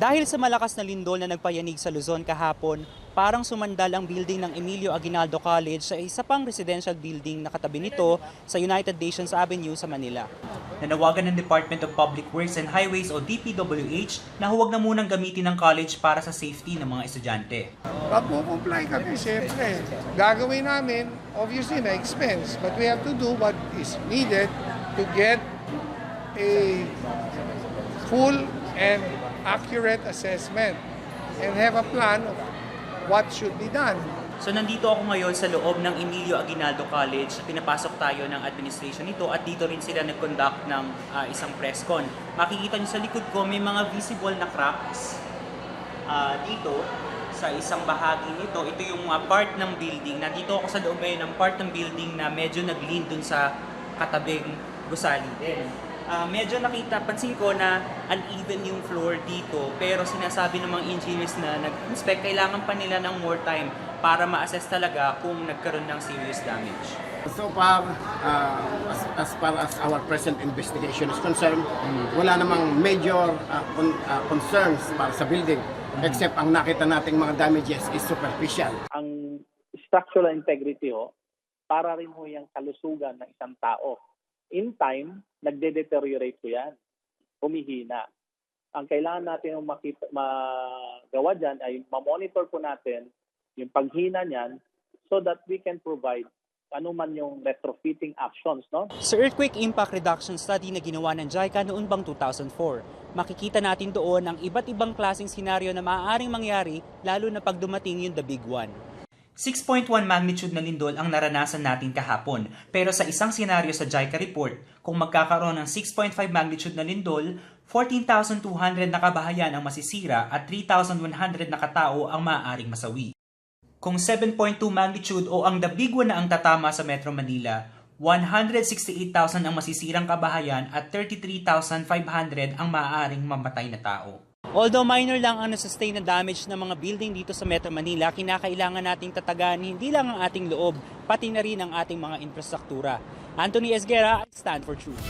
Dahil sa malakas na lindol na nagpayanig sa Luzon kahapon, parang sumandal ang building ng Emilio Aguinaldo College sa isa pang residential building na katabi nito sa United Nations Avenue sa Manila. Nanawagan ng Department of Public Works and Highways o DPWH na huwag na munang gamitin ng college para sa safety ng mga estudyante. Magpo-comply kami, siyempre. Gagawin namin, obviously, na expense. But we have to do what is needed to get a full and accurate assessment and have a plan of what should be done. So nandito ako ngayon sa loob ng Emilio Aguinaldo College. Pinapasok tayo ng administration nito at dito rin sila nag-conduct ng isang press con. Makikita nyo sa likod ko may mga visible na cracks dito sa isang bahagi nito. Ito yung part ng building. Nandito ako sa loob ngayon ng part ng building na medyo nag-lean dun sa katabing gusali din. Medyo pansin ko na uneven yung floor dito, pero sinasabi ng mga engineers na nag-inspect, kailangan pa nila ng more time para ma-assess talaga kung nagkaroon ng serious damage. So far, as far as our present investigation is concerned, wala namang major concerns para sa building, except ang nakita nating mga damages is superficial. Ang structural integrity para rin yung kalusugan ng isang tao. In time, nagde-deteriorate po yan. Humihina. Ang kailangan natin magawa dyan ay ma-monitor po natin yung paghina niyan so that we can provide anuman yung retrofitting actions. No? Sa Earthquake Impact Reduction Study na ginawa ng JICA noon bang 2004, makikita natin doon ang iba't ibang klaseng senaryo na maaaring mangyari lalo na pag dumating yung the big one. 6.1 magnitude na lindol ang naranasan natin kahapon, pero sa isang senaryo sa JICA report, kung magkakaroon ng 6.5 magnitude na lindol, 14,200 na kabahayan ang masisira at 3,100 na katao ang maaaring masawi. Kung 7.2 magnitude o ang the big one na ang tatama sa Metro Manila, 168,000 ang masisirang kabahayan at 33,500 ang maaaring mamatay na tao. Although minor lang ang nasustain na damage ng mga building dito sa Metro Manila, kinakailangan nating tatagan hindi lang ang ating loob, pati na rin ang ating mga infrastruktura. Anthony Esguera, I stand for truth.